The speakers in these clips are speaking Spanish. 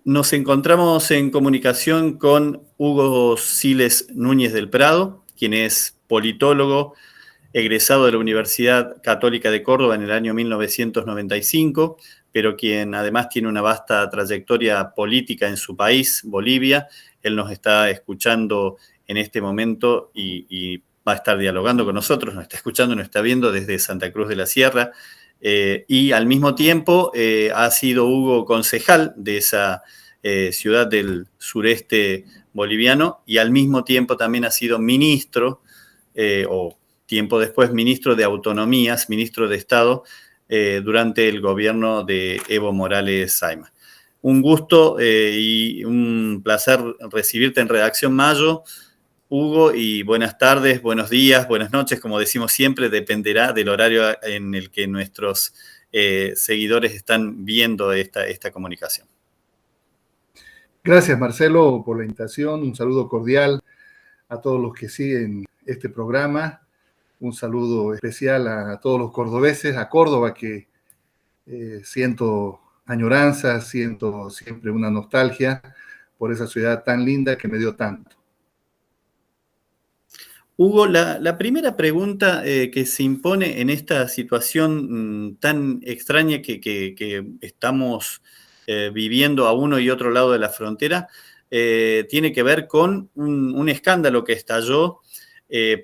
Nos encontramos en comunicación con Hugo Siles Núñez del Prado, quien es politólogo, egresado de la Universidad Católica de Córdoba en el año 1995, pero quien además tiene una vasta trayectoria política en su país, Bolivia. Él nos está escuchando en este momento y va a estar dialogando con nosotros, nos está escuchando, nos está viendo desde Santa Cruz de la Sierra. Y al mismo tiempo ha sido Hugo concejal de esa ciudad del sureste boliviano, y al mismo tiempo también ha sido ministro, o tiempo después ministro de Autonomías, ministro de Estado, durante el gobierno de Evo Morales Saima. Un gusto y un placer recibirte en Redacción Mayo, Hugo, y buenas tardes, buenos días, buenas noches, como decimos siempre, dependerá del horario en el que nuestros seguidores están viendo esta comunicación. Gracias, Marcelo, por la invitación. Un saludo cordial a todos los que siguen este programa. Un saludo especial a todos los cordobeses, a Córdoba, que siento añoranza, siento siempre una nostalgia por esa ciudad tan linda que me dio tanto. Hugo, la primera pregunta que se impone en esta situación tan extraña que estamos viviendo a uno y otro lado de la frontera, tiene que ver con un escándalo que estalló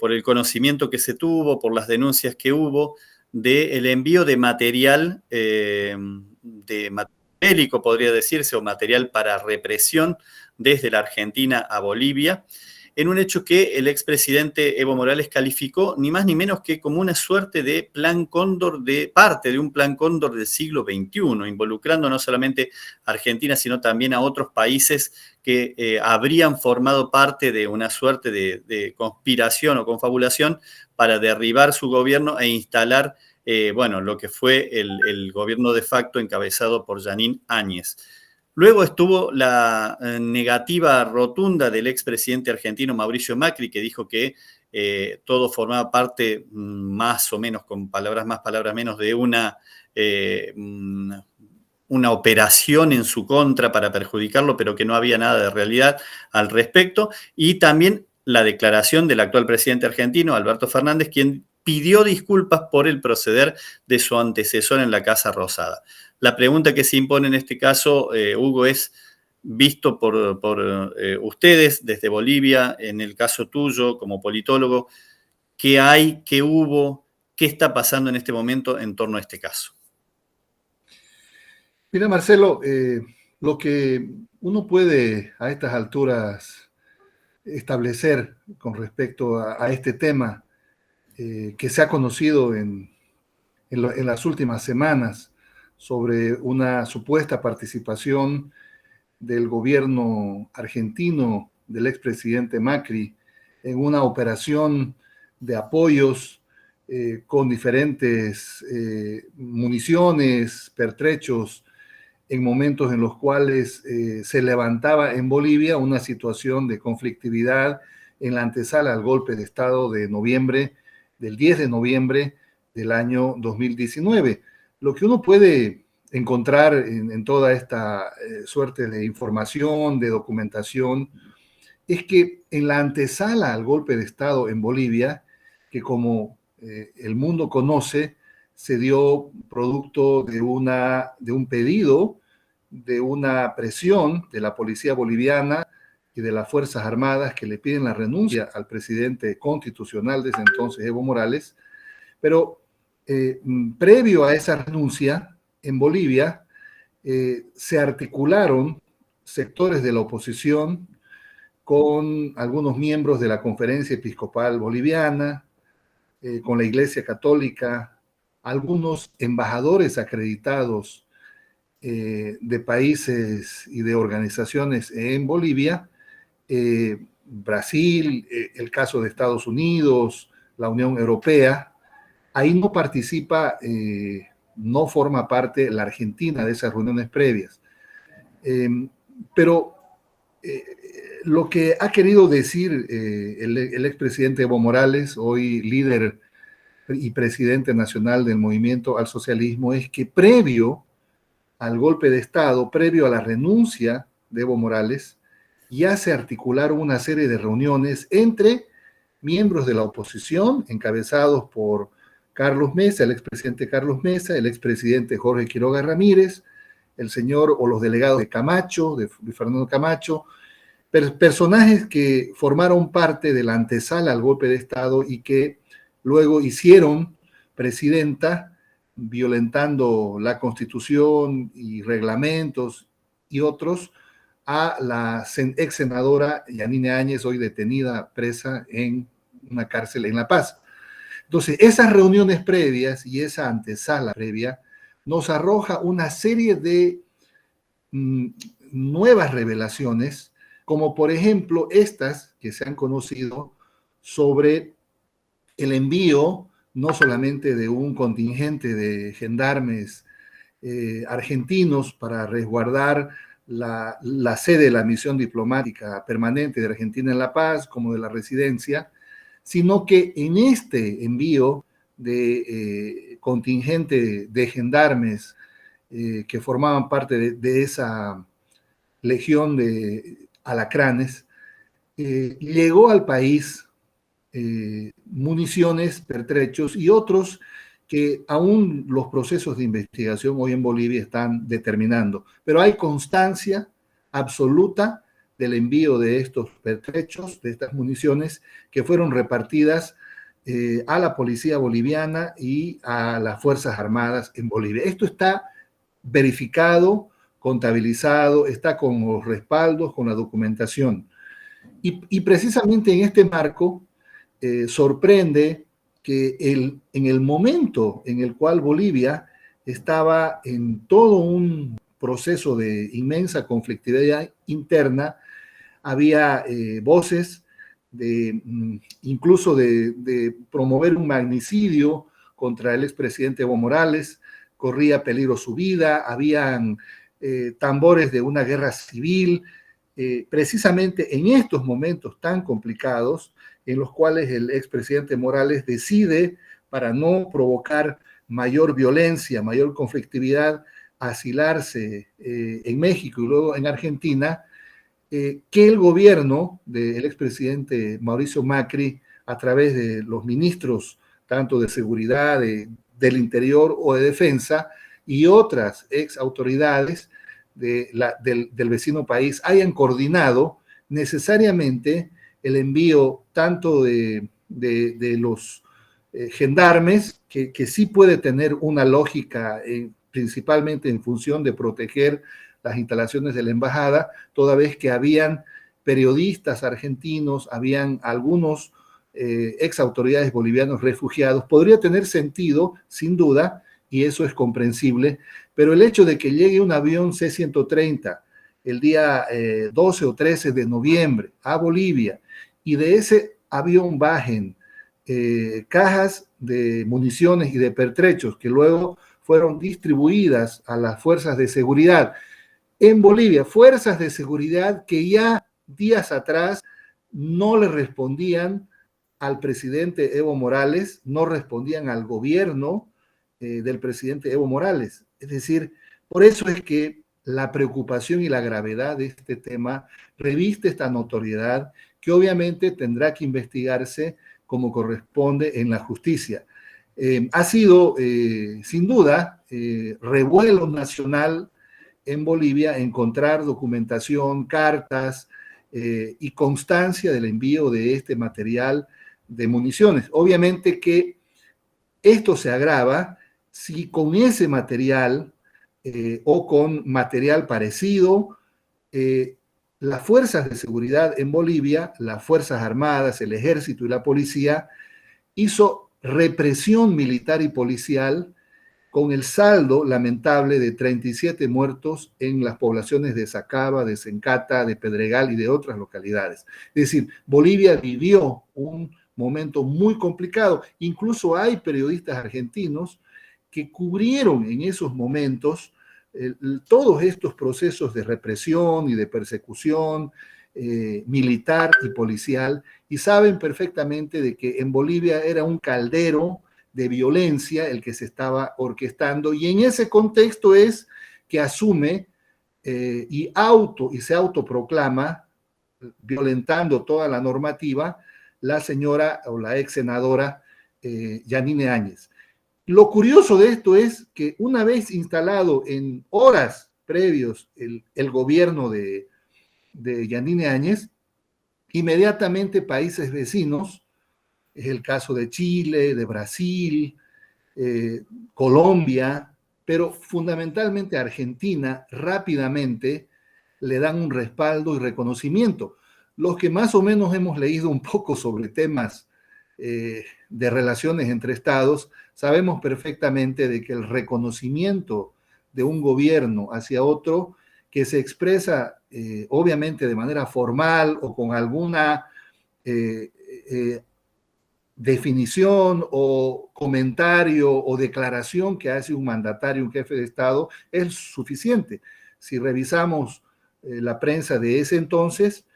por el conocimiento que se tuvo, por las denuncias que hubo, del envío de material, bélico, podría decirse, o material para represión desde la Argentina a Bolivia, en un hecho que el expresidente Evo Morales calificó ni más ni menos que como una suerte de plan cóndor, de parte de un plan cóndor del siglo XXI, involucrando no solamente a Argentina, sino también a otros países que habrían formado parte de una suerte de conspiración o confabulación para derribar su gobierno e instalar lo que fue el gobierno de facto encabezado por Jeanine Áñez. Luego estuvo la negativa rotunda del expresidente argentino Mauricio Macri, que dijo que todo formaba parte, más o menos, con palabras más, palabras menos, de una operación en su contra para perjudicarlo, pero que no había nada de realidad al respecto. Y también la declaración del actual presidente argentino, Alberto Fernández, quien pidió disculpas por el proceder de su antecesor en la Casa Rosada. La pregunta que se impone en este caso, Hugo, es, visto por ustedes desde Bolivia, en el caso tuyo como politólogo, ¿qué hay, qué hubo, qué está pasando en este momento en torno a este caso? Mira, Marcelo, lo que uno puede a estas alturas establecer con respecto a este tema que se ha conocido en las últimas semanas sobre una supuesta participación del gobierno argentino, del expresidente Macri, en una operación de apoyos con diferentes municiones, pertrechos, en momentos en los cuales se levantaba en Bolivia una situación de conflictividad en la antesala al golpe de Estado de noviembre, del 10 de noviembre del año 2019. Lo que uno puede encontrar en toda esta suerte de información, de documentación, es que en la antesala al golpe de Estado en Bolivia, que como el mundo conoce, se dio producto de un pedido, de una presión de la policía boliviana y de las Fuerzas Armadas que le piden la renuncia al presidente constitucional de ese entonces, Evo Morales. Pero previo a esa renuncia, en Bolivia se articularon sectores de la oposición con algunos miembros de la Conferencia Episcopal Boliviana, con la Iglesia Católica, algunos embajadores acreditados de países y de organizaciones en Bolivia, Brasil, el caso de Estados Unidos, la Unión Europea. Ahí no participa, no forma parte la Argentina de esas reuniones previas. Pero lo que ha querido decir el expresidente Evo Morales, hoy líder y presidente nacional del Movimiento al Socialismo, es que previo al golpe de Estado, previo a la renuncia de Evo Morales y hace articular una serie de reuniones entre miembros de la oposición, encabezados por Carlos Mesa, el expresidente Carlos Mesa, el expresidente Jorge Quiroga Ramírez, el señor o los delegados de Camacho, de Fernando Camacho, personajes que formaron parte de la antesala al golpe de Estado y que luego hicieron presidenta, violentando la Constitución y reglamentos y otros, a la ex senadora Yanine Áñez, hoy detenida, presa en una cárcel en La Paz. Entonces, esas reuniones previas y esa antesala previa nos arroja una serie de nuevas revelaciones, como por ejemplo estas que se han conocido sobre el envío no solamente de un contingente de gendarmes argentinos para resguardar la sede de la misión diplomática permanente de Argentina en La Paz, como de la residencia, sino que en este envío de contingente de gendarmes que formaban parte de esa legión de alacranes, llegó al país municiones, pertrechos y otros que aún los procesos de investigación hoy en Bolivia están determinando. Pero hay constancia absoluta del envío de estos pertrechos, de estas municiones, que fueron repartidas a la policía boliviana y a las Fuerzas Armadas en Bolivia. Esto está verificado, contabilizado, está con los respaldos, con la documentación. Y precisamente en este marco sorprende que en el momento en el cual Bolivia estaba en todo un proceso de inmensa conflictividad interna, había voces incluso de promover un magnicidio contra el expresidente Evo Morales, corría peligro su vida, habían tambores de una guerra civil, precisamente en estos momentos tan complicados en los cuales el expresidente Morales decide, para no provocar mayor violencia, mayor conflictividad, asilarse en México y luego en Argentina, que el gobierno del expresidente Mauricio Macri, a través de los ministros tanto de seguridad, del interior o de defensa, y otras ex autoridades del vecino país hayan coordinado necesariamente el envío tanto de los gendarmes, que sí puede tener una lógica principalmente en función de proteger las instalaciones de la embajada, toda vez que habían periodistas argentinos, habían algunos ex autoridades bolivianos refugiados. Podría tener sentido, sin duda, y eso es comprensible, pero el hecho de que llegue un avión C-130 el día 12 o 13 de noviembre a Bolivia y de ese avión bajen cajas de municiones y de pertrechos que luego fueron distribuidas a las fuerzas de seguridad en Bolivia, fuerzas de seguridad que ya días atrás no le respondían al presidente Evo Morales, no respondían al gobierno del presidente Evo Morales. Es decir, por eso es que la preocupación y la gravedad de este tema reviste esta notoriedad que obviamente tendrá que investigarse como corresponde en la justicia. Ha sido, sin duda, revuelo nacional en Bolivia encontrar documentación, cartas y constancia del envío de este material de municiones. Obviamente que esto se agrava si con ese material o con material parecido, las fuerzas de seguridad en Bolivia, las Fuerzas Armadas, el Ejército y la Policía, hizo represión militar y policial con el saldo lamentable de 37 muertos en las poblaciones de Sacaba, de Sencata, de Pedregal y de otras localidades. Es decir, Bolivia vivió un momento muy complicado. Incluso hay periodistas argentinos que cubrieron en esos momentos todos estos procesos de represión y de persecución militar y policial, y saben perfectamente de que en Bolivia era un caldero de violencia el que se estaba orquestando, y en ese contexto es que asume y se autoproclama, violentando toda la normativa, la señora o la ex senadora Yanine Áñez. Lo curioso de esto es que una vez instalado en horas previos el gobierno de Yanine Áñez, inmediatamente países vecinos, es el caso de Chile, de Brasil, Colombia, pero fundamentalmente Argentina, rápidamente le dan un respaldo y reconocimiento. Los que más o menos hemos leído un poco sobre temas de relaciones entre estados, sabemos perfectamente de que el reconocimiento de un gobierno hacia otro, que se expresa obviamente de manera formal o con alguna definición o comentario o declaración que hace un mandatario, un jefe de Estado, es suficiente. Si revisamos la prensa de ese entonces,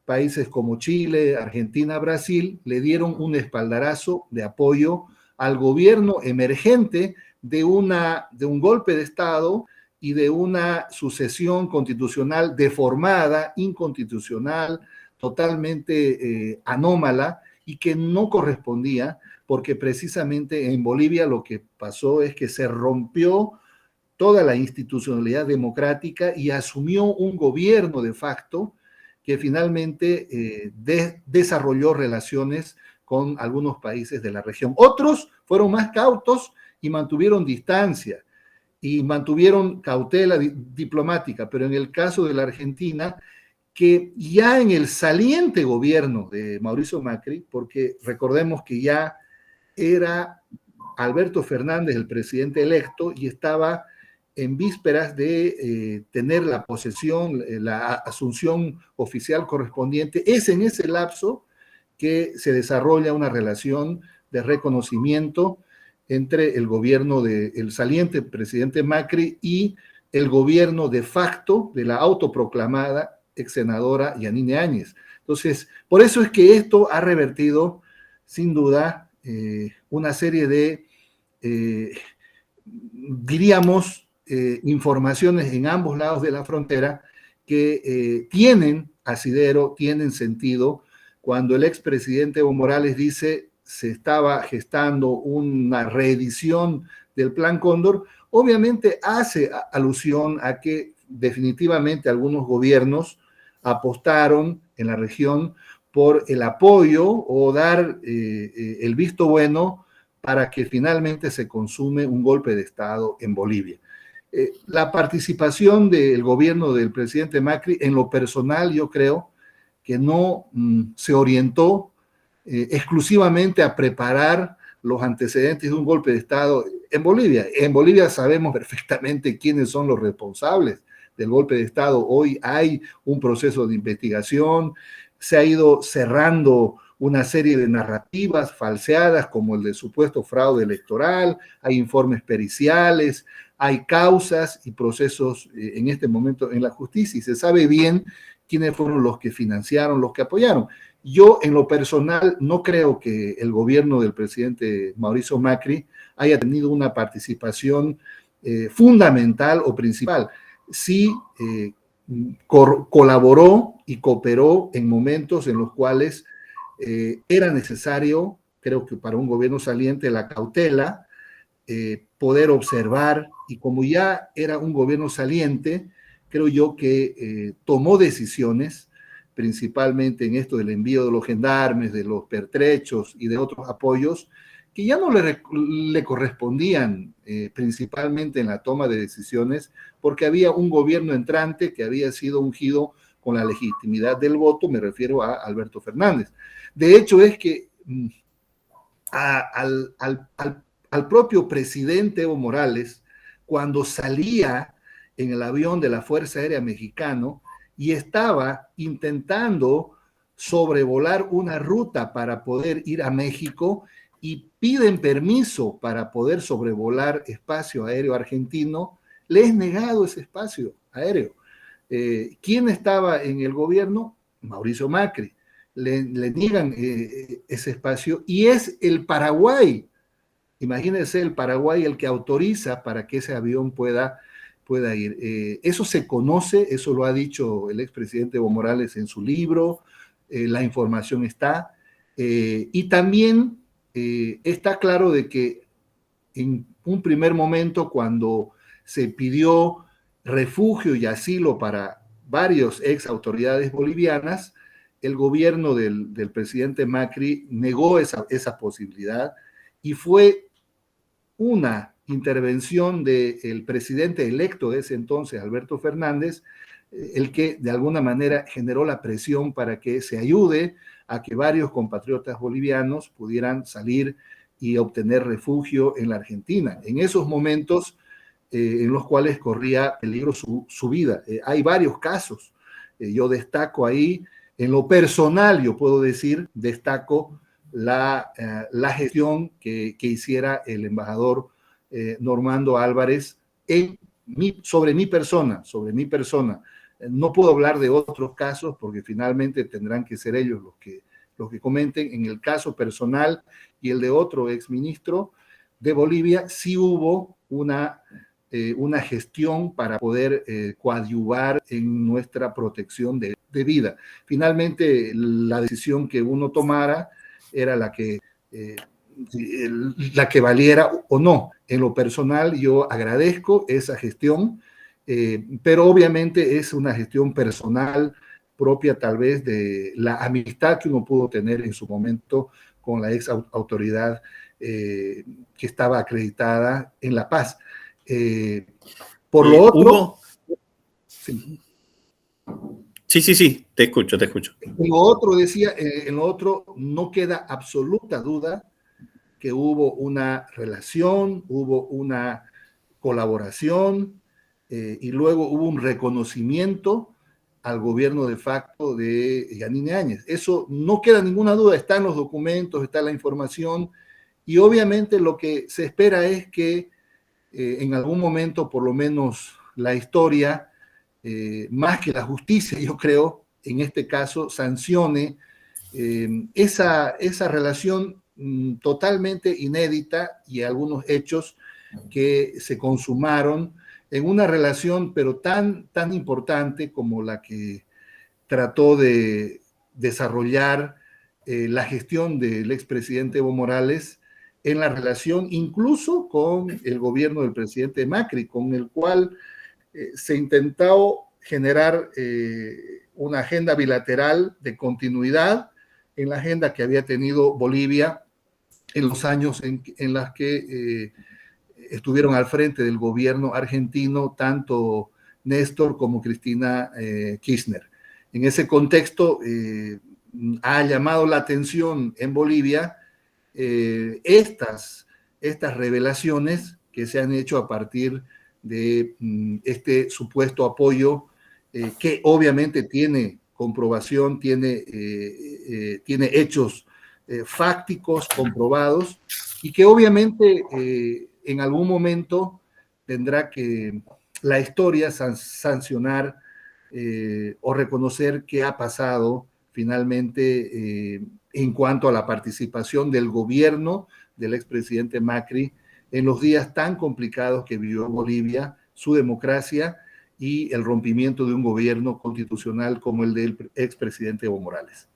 países como Chile, Argentina, Brasil, le dieron un espaldarazo de apoyo al gobierno emergente de un golpe de Estado y de una sucesión constitucional deformada, inconstitucional, totalmente anómala, y que no correspondía, porque precisamente en Bolivia lo que pasó es que se rompió toda la institucionalidad democrática y asumió un gobierno de facto que finalmente desarrolló relaciones con algunos países de la región. Otros fueron más cautos y mantuvieron distancia y mantuvieron cautela diplomática, pero en el caso de la Argentina, que ya en el saliente gobierno de Mauricio Macri, porque recordemos que ya era Alberto Fernández el presidente electo y estaba en vísperas de tener la posesión, la asunción oficial correspondiente, es en ese lapso que se desarrolla una relación de reconocimiento entre el gobierno del saliente presidente Macri y el gobierno de facto de la autoproclamada ex senadora Yanine Áñez. Entonces, por eso es que esto ha revertido, sin duda, una serie de, diríamos, informaciones en ambos lados de la frontera que tienen asidero, tienen sentido. Cuando el expresidente Evo Morales dice se estaba gestando una reedición del Plan Cóndor, obviamente hace alusión a que definitivamente algunos gobiernos apostaron en la región por el apoyo o dar el visto bueno para que finalmente se consume un golpe de Estado en Bolivia. La participación del gobierno del presidente Macri, en lo personal, yo creo que no se orientó exclusivamente a preparar los antecedentes de un golpe de Estado en Bolivia. En Bolivia sabemos perfectamente quiénes son los responsables del golpe de Estado. Hoy hay un proceso de investigación, se ha ido cerrando una serie de narrativas falseadas como el de supuesto fraude electoral, hay informes periciales, hay causas y procesos en este momento en la justicia y se sabe bien quiénes fueron los que financiaron, los que apoyaron. Yo en lo personal no creo que el gobierno del presidente Mauricio Macri haya tenido una participación fundamental o principal. Sí colaboró y cooperó en momentos en los cuales era necesario, creo que para un gobierno saliente, la cautela, poder observar, y como ya era un gobierno saliente, creo yo que tomó decisiones, principalmente en esto del envío de los gendarmes, de los pertrechos y de otros apoyos, que ya no le correspondían principalmente en la toma de decisiones, porque había un gobierno entrante que había sido ungido con la legitimidad del voto, me refiero a Alberto Fernández. De hecho, es que al propio presidente Evo Morales, cuando salía en el avión de la Fuerza Aérea Mexicana y estaba intentando sobrevolar una ruta para poder ir a México y piden permiso para poder sobrevolar espacio aéreo argentino, le es negado ese espacio aéreo. ¿Quién estaba en el gobierno? Mauricio Macri. Le niegan ese espacio y es el Paraguay. Imagínense el Paraguay el que autoriza para que ese avión pueda pueda ir. Eso se conoce, eso lo ha dicho el expresidente Evo Morales en su libro, la información está, y también está claro de que en un primer momento, cuando se pidió refugio y asilo para varios ex autoridades bolivianas, el gobierno del presidente Macri negó esa posibilidad y fue una intervención del presidente electo de ese entonces, Alberto Fernández, el que de alguna manera generó la presión para que se ayude a que varios compatriotas bolivianos pudieran salir y obtener refugio en la Argentina. En esos momentos en los cuales corría peligro su vida. Hay varios casos. Yo destaco ahí, en lo personal, yo puedo decir, destaco la gestión que hiciera el embajador Normando Álvarez sobre mi persona. No puedo hablar de otros casos porque finalmente tendrán que ser ellos los que comenten. En el caso personal y el de otro exministro de Bolivia, sí hubo una gestión para poder coadyuvar en nuestra protección de vida. Finalmente, la decisión que uno tomara era la que valiera o no. En lo personal, yo agradezco esa gestión, pero obviamente es una gestión personal propia tal vez de la amistad que uno pudo tener en su momento con la ex autoridad que estaba acreditada en La Paz. Por lo otro... Hugo. Sí. Sí, te escucho. En lo otro decía, en lo otro no queda absoluta duda que hubo una relación, hubo una colaboración y luego hubo un reconocimiento al gobierno de facto de Yanine Áñez. Eso no queda ninguna duda, está en los documentos, está la información y obviamente lo que se espera es que en algún momento, por lo menos la historia, más que la justicia, yo creo, en este caso, sancione esa relación totalmente inédita y algunos hechos que se consumaron en una relación, pero tan importante como la que trató de desarrollar la gestión del expresidente Evo Morales en la relación incluso con el gobierno del presidente Macri, con el cual se intentó generar una agenda bilateral de continuidad en la agenda que había tenido Bolivia en los años en las que estuvieron al frente del gobierno argentino tanto Néstor como Cristina Kirchner. En ese contexto ha llamado la atención en Bolivia estas revelaciones que se han hecho a partir de este supuesto apoyo que obviamente tiene comprobación, tiene hechos fácticos comprobados y que obviamente en algún momento tendrá que la historia sancionar o reconocer qué ha pasado finalmente en cuanto a la participación del gobierno del expresidente Macri en los días tan complicados que vivió Bolivia, su democracia y el rompimiento de un gobierno constitucional como el del expresidente Evo Morales.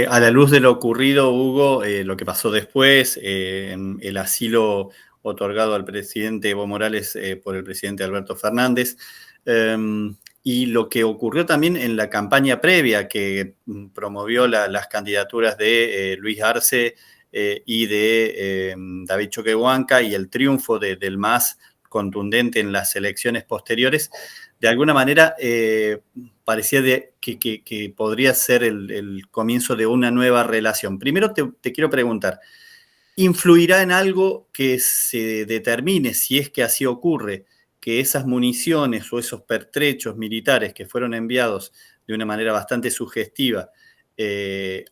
A la luz de lo ocurrido, Hugo, lo que pasó después, el asilo otorgado al presidente Evo Morales por el presidente Alberto Fernández, y lo que ocurrió también en la campaña previa que promovió las candidaturas de Luis Arce y de David Choquehuanca y el triunfo del MAS contundente en las elecciones posteriores, de alguna manera parecía que podría ser el comienzo de una nueva relación. Primero te quiero preguntar, ¿influirá en algo que se determine, si es que así ocurre, que esas municiones o esos pertrechos militares que fueron enviados de una manera bastante sugestiva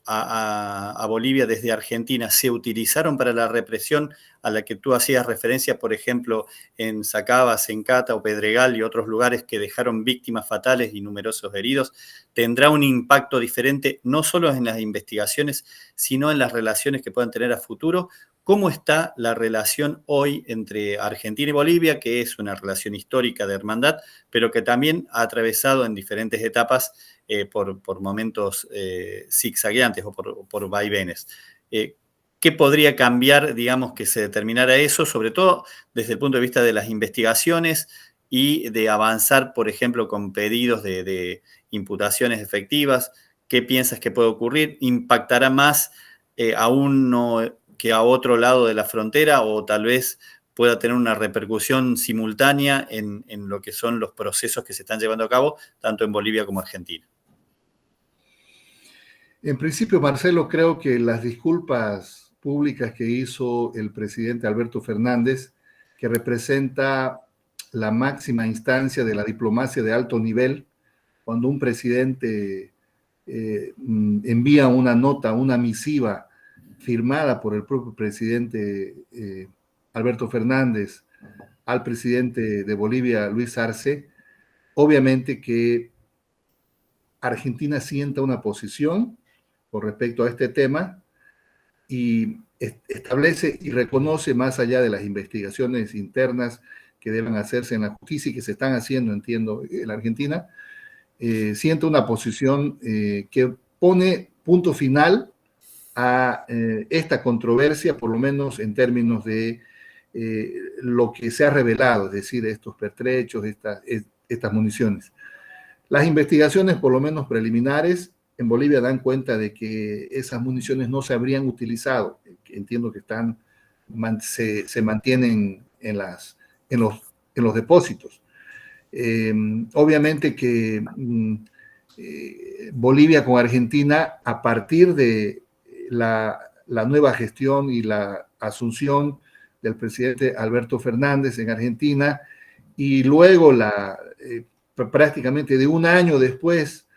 a Bolivia desde Argentina se utilizaron para la represión a la que tú hacías referencia, por ejemplo, en Sacabas, en Cata o Pedregal y otros lugares que dejaron víctimas fatales y numerosos heridos? ¿Tendrá un impacto diferente no solo en las investigaciones, sino en las relaciones que puedan tener a futuro ¿cómo está la relación hoy entre Argentina y Bolivia, que es una relación histórica de hermandad, pero que también ha atravesado en diferentes etapas por momentos zigzagueantes o por vaivenes? ¿Qué podría cambiar, digamos, que se determinara eso, sobre todo desde el punto de vista de las investigaciones y de avanzar, por ejemplo, con pedidos de imputaciones efectivas? ¿Qué piensas que puede ocurrir? ¿Impactará más a uno que a otro lado de la frontera, o tal vez pueda tener una repercusión simultánea en lo que son los procesos que se están llevando a cabo, tanto en Bolivia como Argentina? En principio, Marcelo, creo que las disculpas públicas que hizo el presidente Alberto Fernández, que representa la máxima instancia de la diplomacia de alto nivel, cuando un presidente envía una nota, una misiva firmada por el propio presidente Alberto Fernández al presidente de Bolivia, Luis Arce, obviamente que Argentina sienta una posición con respecto a este tema y establece y reconoce, más allá de las investigaciones internas que deben hacerse en la justicia y que se están haciendo, entiendo, en la Argentina, siente una posición que pone punto final a esta controversia, por lo menos en términos de lo que se ha revelado, es decir, estos pertrechos, estas municiones. Las investigaciones, por lo menos preliminares, en Bolivia dan cuenta de que esas municiones no se habrían utilizado. Entiendo que se mantienen en los depósitos. Obviamente que Bolivia con Argentina, a partir de la nueva gestión y la asunción del presidente Alberto Fernández en Argentina, y luego prácticamente de un año después,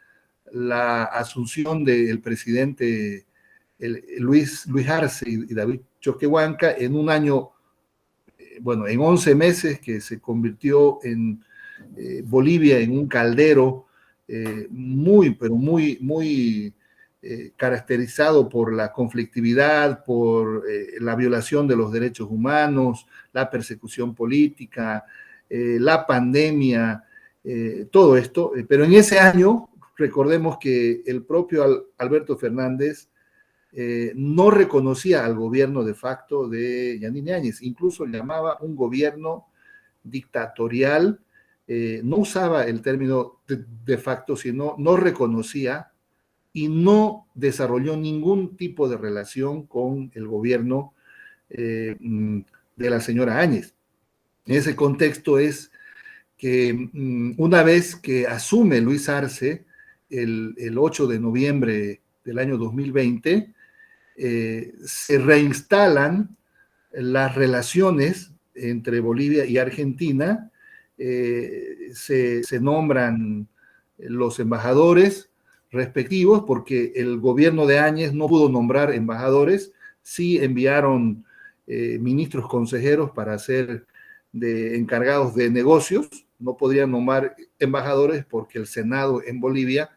la asunción del presidente Luis Arce y David Choquehuanca, en un año, bueno, en 11 meses, que se convirtió en Bolivia en un caldero pero muy caracterizado por la conflictividad, por la violación de los derechos humanos, la persecución política, la pandemia, todo esto. Pero en ese año, recordemos que el propio Alberto Fernández no reconocía al gobierno de facto de Yanine Áñez, incluso llamaba un gobierno dictatorial, no usaba el término de facto, sino no reconocía y no desarrolló ningún tipo de relación con el gobierno de la señora Áñez. En ese contexto es que una vez que asume Luis Arce el 8 de noviembre del año 2020, se reinstalan las relaciones entre Bolivia y Argentina, se nombran los embajadores respectivos, porque el gobierno de Áñez no pudo nombrar embajadores, sí enviaron ministros consejeros para ser encargados de negocios, no podrían nombrar embajadores porque el Senado en Bolivia,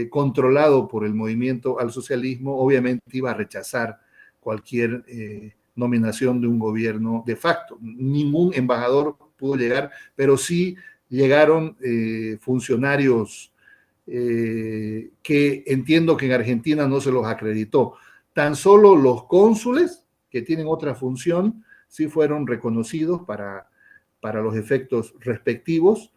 controlado por el movimiento al socialismo, obviamente iba a rechazar cualquier nominación de un gobierno de facto. Ningún embajador pudo llegar, pero sí llegaron funcionarios que entiendo que en Argentina no se los acreditó. Tan solo los cónsules, que tienen otra función, sí fueron reconocidos para los efectos respectivos,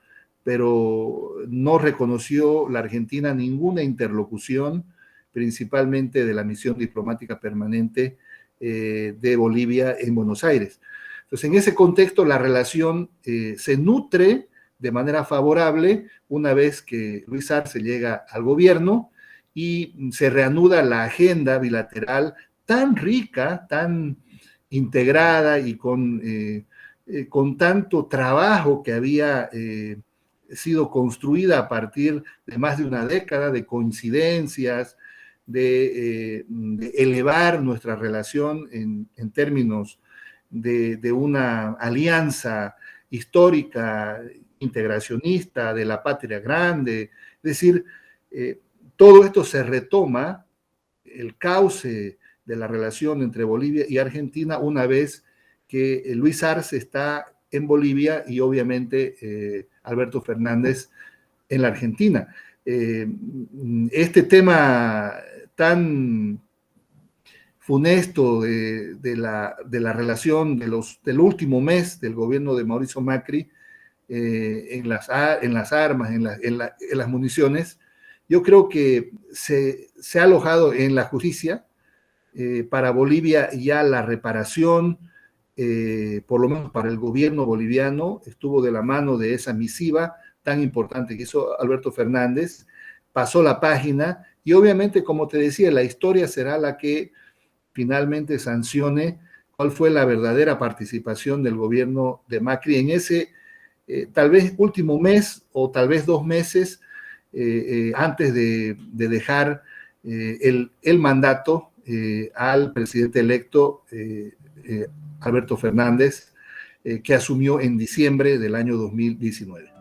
pero no reconoció la Argentina ninguna interlocución, principalmente de la misión diplomática permanente de Bolivia en Buenos Aires. Entonces, en ese contexto, la relación se nutre de manera favorable una vez que Luis Arce llega al gobierno y se reanuda la agenda bilateral tan rica, tan integrada y con tanto trabajo que había sido construida a partir de más de una década de coincidencias, de elevar nuestra relación en términos de una alianza histórica, integracionista, de la patria grande. Es decir, todo esto se retoma, el cauce de la relación entre Bolivia y Argentina una vez que Luis Arce está en Bolivia y obviamente Alberto Fernández en la Argentina. Este tema tan funesto de la relación del último mes del gobierno de Mauricio Macri en las armas, en las municiones, yo creo que se ha alojado en la justicia. Para Bolivia ya la reparación, por lo menos para el gobierno boliviano, estuvo de la mano de esa misiva tan importante que hizo Alberto Fernández, pasó la página y obviamente, como te decía, la historia será la que finalmente sancione cuál fue la verdadera participación del gobierno de Macri en ese tal vez último mes o tal vez 2 meses antes de dejar el mandato al presidente electo Alberto Fernández, que asumió en diciembre del año 2019.